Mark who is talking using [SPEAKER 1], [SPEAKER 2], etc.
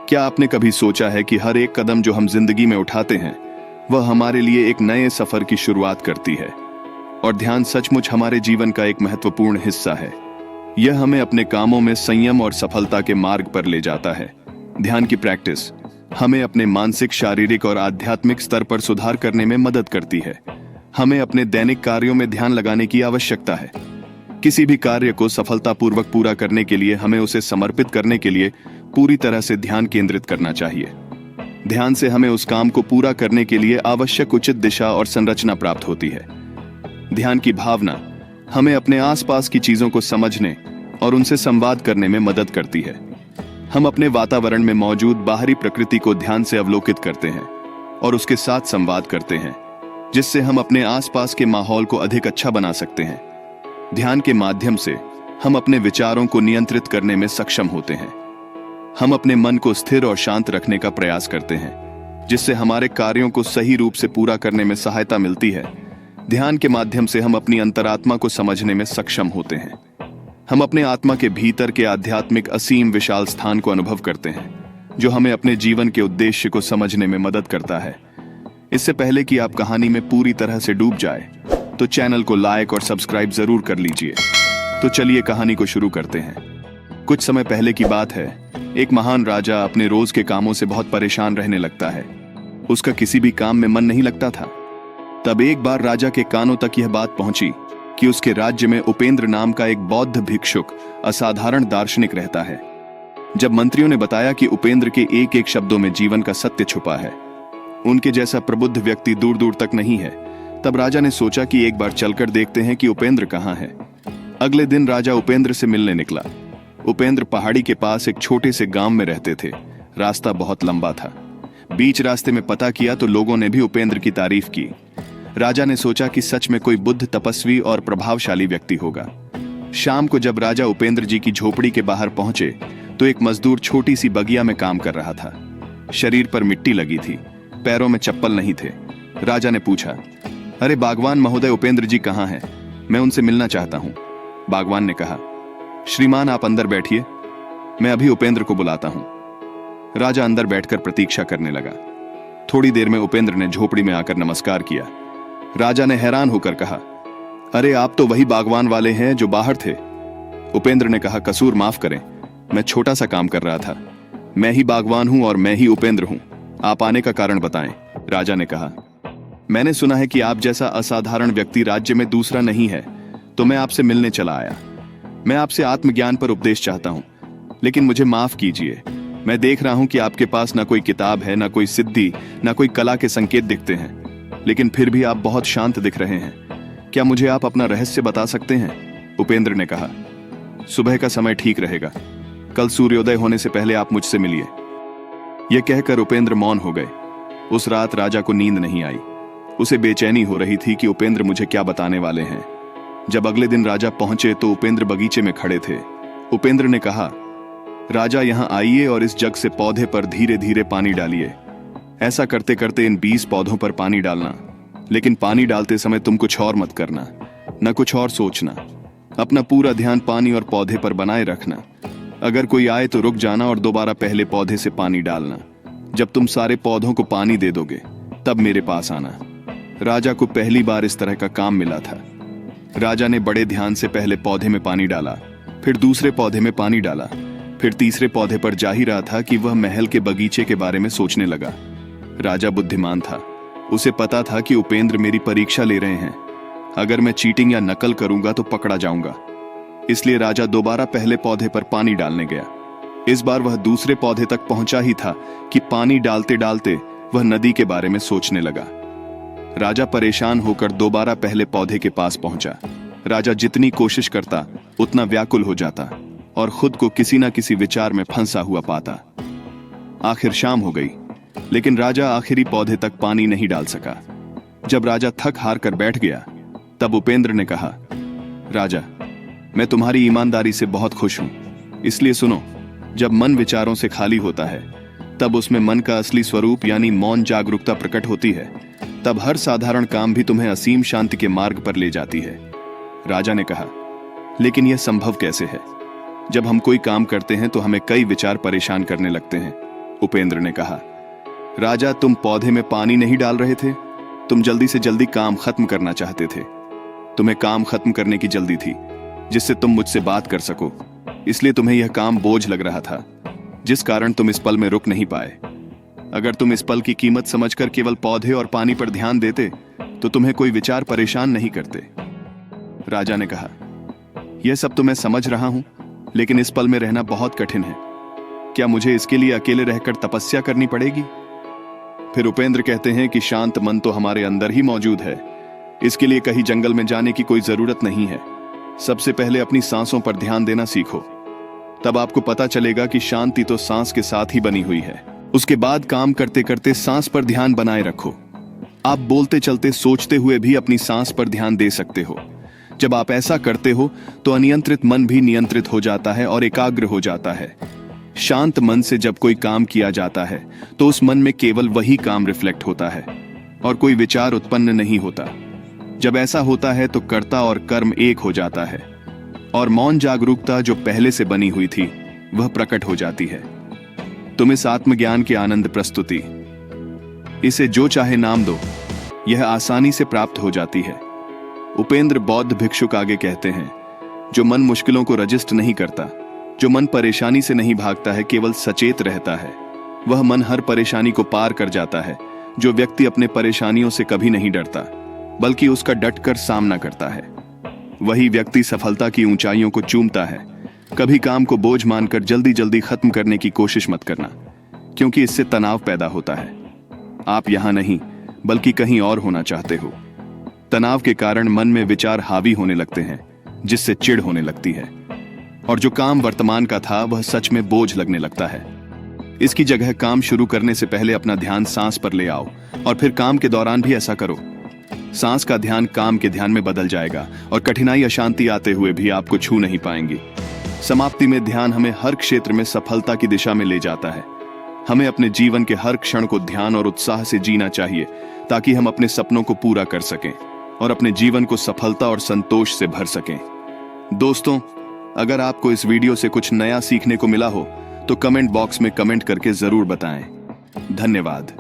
[SPEAKER 1] क्या आपने कभी सोचा है कि हर एक कदम जो हम जिंदगी में उठाते हैं वह हमारे लिए एक नए सफर की शुरुआत करती है? और ध्यान सचमुच हमारे जीवन का एक महत्वपूर्ण हिस्सा है। यह हमें अपने कामों में संयम और सफलता के मार्ग पर ले जाता है। ध्यान की प्रैक्टिस हमें अपने मानसिक, शारीरिक और आध्यात्मिक स्तर पर सुधार करने में मदद करती है। हमें अपने दैनिक कार्यों में ध्यान लगाने की आवश्यकता है। किसी भी कार्य को सफलतापूर्वक पूरा करने के लिए हमें उसे समर्पित करने के लिए पूरी तरह से ध्यान केंद्रित करना चाहिए। ध्यान से हमें उस काम को पूरा करने के लिए आवश्यक उचित दिशा और संरचना प्राप्त होती है। ध्यान की भावना हमें अपने आसपास की चीजों को समझने और उनसे संवाद करने में मदद करती है। हम अपने वातावरण में मौजूद बाहरी प्रकृति को ध्यान से अवलोकित करते हैं और उसके साथ संवाद करते हैं, जिससे हम अपने आसपास के माहौल को अधिक अच्छा बना सकते हैं। ध्यान के माध्यम से हम अपने विचारों को नियंत्रित करने में सक्षम होते हैं। हम अपने मन को स्थिर और शांत रखने का प्रयास करते हैं, जिससे हमारे कार्यों को सही रूप से पूरा करने में सहायता मिलती है। ध्यान के माध्यम से हम अपनी अंतरात्मा को समझने में सक्षम होते हैं। हम अपने आत्मा के भीतर के आध्यात्मिक असीम विशाल स्थान को अनुभव करते हैं, जो हमें अपने जीवन के उद्देश्य को समझने में मदद करता है। इससे पहले कि आप कहानी में पूरी तरह से डूब जाए, तो चैनल को लाइक और सब्सक्राइब जरूर कर लीजिए। तो चलिए कहानी को शुरू करते हैं। कुछ समय पहले की बात है। एक महान राजा अपने रोज के कामों से बहुत परेशान रहने लगता है। उसका किसी भी काम में मन नहीं लगता था। तब एक बार राजा के कानों तक यह बात पहुंची कि उसके राज्य में उपेंद्र नाम का एक बौद्ध भिक्षुक, असाधारण दार्शनिक रहता है। जब मंत्रियों ने बताया कि उपेंद्र के एक एक शब्दों में जीवन का सत्य छुपा है, उनके जैसा प्रबुद्ध व्यक्ति दूर दूर तक नहीं है, तब राजा ने सोचा कि एक बार चलकर देखते हैं कि उपेंद्र कहाँ है। अगले दिन राजा उपेंद्र से मिलने निकला। उपेंद्र पहाड़ी के पास एक छोटे से गांव में रहते थे। रास्ता बहुत लंबा था। बीच रास्ते में पता किया तो लोगों ने भी उपेंद्र की तारीफ की। राजा ने सोचा कि सच में कोई बुद्ध, तपस्वी और प्रभावशाली व्यक्ति होगा। शाम को जब राजा उपेंद्र जी की झोपड़ी के बाहर पहुंचे तो एक मजदूर छोटी सी बगिया में काम कर रहा था। शरीर पर मिट्टी लगी थी, पैरों में चप्पल नहीं थे। राजा ने पूछा, अरे बागवान महोदय, उपेंद्र जी कहाँ हैं? मैं उनसे मिलना चाहता हूँ। बागवान ने कहा, श्रीमान आप अंदर बैठिए, मैं अभी उपेंद्र को बुलाता हूँ। राजा अंदर बैठकर प्रतीक्षा करने लगा। थोड़ी देर में उपेंद्र ने झोपड़ी में आकर नमस्कार किया। राजा ने हैरान होकर कहा, अरे आप तो वही बागवान वाले हैं जो बाहर थे। उपेंद्र ने कहा, कसूर माफ करें, मैं छोटा सा काम कर रहा था। मैं ही बागवान हूं और मैं ही उपेंद्र हूं। आप आने का कारण बताएं। राजा ने कहा, मैंने सुना है कि आप जैसा असाधारण व्यक्ति राज्य में दूसरा नहीं है, तो मैं आपसे मिलने चला आया। मैं आपसे आत्मज्ञान पर उपदेश चाहता हूं, लेकिन मुझे माफ कीजिए। मैं देख रहा हूं कि आपके पास ना कोई किताब है, ना कोई सिद्धि, ना कोई कला के संकेत दिखते हैं, लेकिन फिर भी आप बहुत शांत दिख रहे हैं। क्या मुझे आप अपना रहस्य बता सकते हैं? उपेंद्र ने कहा, सुबह का समय ठीक रहेगा। कल सूर्योदय होने से पहले आप मुझसे मिलिए। यह कहकर उपेंद्र मौन हो गए। उस रात राजा को नींद नहीं आई। उसे बेचैनी हो रही थी कि उपेंद्र मुझे क्या बताने वाले हैं। जब अगले दिन राजा पहुंचे तो उपेंद्र बगीचे में खड़े थे। उपेंद्र ने कहा, राजा यहां आइए और इस जग से पौधे पर धीरे धीरे पानी डालिए। ऐसा करते करते इन 20 पौधों पर पानी डालना, लेकिन पानी डालते समय तुम कुछ और मत करना, न कुछ और सोचना। अपना पूरा ध्यान पानी और पौधे पर बनाए रखना। अगर कोई आए तो रुक जाना और दोबारा पहले पौधे से पानी डालना। जब तुम सारे पौधों को पानी दे दोगे तब मेरे पास आना। राजा को पहली बार इस तरह का काम मिला था। राजा ने बड़े ध्यान से पहले पौधे में पानी डाला, फिर दूसरे पौधे में पानी डाला, फिर तीसरे पौधे पर जा ही रहा था कि वह महल के बगीचे के बारे में सोचने लगा। राजा बुद्धिमान था। उसे पता था कि उपेंद्र मेरी परीक्षा ले रहे हैं। अगर मैं चीटिंग या नकल करूंगा तो पकड़ा जाऊंगा। इसलिए राजा दोबारा पहले पौधे पर पानी डालने गया। इस बार वह दूसरे पौधे तक पहुंचा ही था कि पानी डालते डालते वह नदी के बारे में सोचने लगा। राजा परेशान होकर दोबारा पहले पौधे के पास पहुंचा। राजा जितनी कोशिश करता उतना व्याकुल हो जाता और खुद को किसी न किसी विचार में फंसा हुआ पाता। आखिर शाम हो गई, लेकिन राजा आखिरी पौधे तक पानी नहीं डाल सका। जब राजा थक हार कर बैठ गया, तब उपेंद्र ने कहा, राजा, मैं तुम्हारी ईमानदारी से बहुत खुश हूं। इसलिए सुनो, जब मन विचारों से खाली होता है, तब उसमें मन का असली स्वरूप यानी मौन जागरूकता प्रकट होती है। तब हर साधारण काम भी तुम्हें असीम शांति के मार्ग पर ले जाती है। राजा ने कहा, लेकिन यह संभव कैसे है? जब हम कोई काम करते हैं तो हमें कई विचार परेशान करने लगते हैं। उपेंद्र ने कहा। राजा, तुम पौधे में पानी नहीं डाल रहे थे, तुम जल्दी से जल्दी काम खत्म करना चाहते थे। तुम्हें काम खत्म करने की जल्दी थी, जिससे तुम मुझसे बात कर सको, इसलिए तुम्हें यह काम बोझ लग रहा था, जिस कारण तुम इस पल में रुक नहीं पाए। अगर तुम इस पल की कीमत समझकर केवल पौधे और पानी पर ध्यान देते तो तुम्हें कोई विचार परेशान नहीं करते। राजा ने कहा, यह सब तो मैं समझ रहा हूं, लेकिन इस पल में रहना बहुत कठिन है। क्या मुझे इसके लिए अकेले रहकर तपस्या करनी पड़ेगी? फिर उपेंद्र कहते हैं कि शांत मन तो हमारे अंदर ही मौजूद है, इसके लिए कहीं जंगल में जाने की कोई जरूरत नहीं है। सबसे पहले अपनी सांसों पर ध्यान देना सीखो, तब आपको पता चलेगा कि शांति तो सांस के साथ ही बनी हुई है। उसके बाद काम करते करते सांस पर ध्यान बनाए रखो। आप बोलते चलते सोचते हुए भी अपनी सांस पर ध्यान दे सकते हो। जब आप ऐसा करते हो तो अनियंत्रित मन भी नियंत्रित हो जाता है और एकाग्र हो जाता है। शांत मन से जब कोई काम किया जाता है तो उस मन में केवल वही काम रिफ्लेक्ट होता है और कोई विचार उत्पन्न नहीं होता। जब ऐसा होता है तो कर्ता और कर्म एक हो जाता है और मौन जागरूकता जो पहले से बनी हुई थी वह प्रकट हो जाती है। तुम इस आत्मज्ञान की आनंद प्रस्तुति, इसे जो चाहे नाम दो, यह आसानी से प्राप्त हो जाती है। उपेंद्र बौद्ध भिक्षुक आगे कहते हैं, जो मन मुश्किलों को रजिस्ट नहीं करता, जो मन परेशानी से नहीं भागता है, केवल सचेत रहता है, वह मन हर परेशानी को पार कर जाता है। जो व्यक्ति अपने परेशानियों से कभी नहीं डरता बल्कि उसका डटकर सामना करता है, वही व्यक्ति सफलता की ऊंचाइयों को चूमता है। कभी काम को बोझ मानकर जल्दी जल्दी खत्म करने की कोशिश मत करना, क्योंकि इससे तनाव पैदा होता है। आप यहां नहीं बल्कि कहीं और होना चाहते हो। तनाव के कारण मन में विचार हावी होने लगते हैं, जिससे चिढ़ होने लगती है और जो काम वर्तमान का था वह सच में बोझ लगने लगता है। इसकी जगह काम शुरू करने से पहले अपना ध्यान सांस पर ले आओ और फिर काम के दौरान भी ऐसा करो। सांस का ध्यान काम के ध्यान में बदल जाएगा और कठिनाई अशांति आते हुए भी आपको छू नहीं पाएंगी। समाप्ति में ध्यान हमें हर क्षेत्र में सफलता की दिशा में ले जाता है। हमें अपने जीवन के हर क्षण को ध्यान और उत्साह से जीना चाहिए, ताकि हम अपने सपनों को पूरा कर सकें और अपने जीवन को सफलता और संतोष से भर सकें। दोस्तों, अगर आपको इस वीडियो से कुछ नया सीखने को मिला हो तो कमेंट बॉक्स में कमेंट करके जरूर बताएं। धन्यवाद।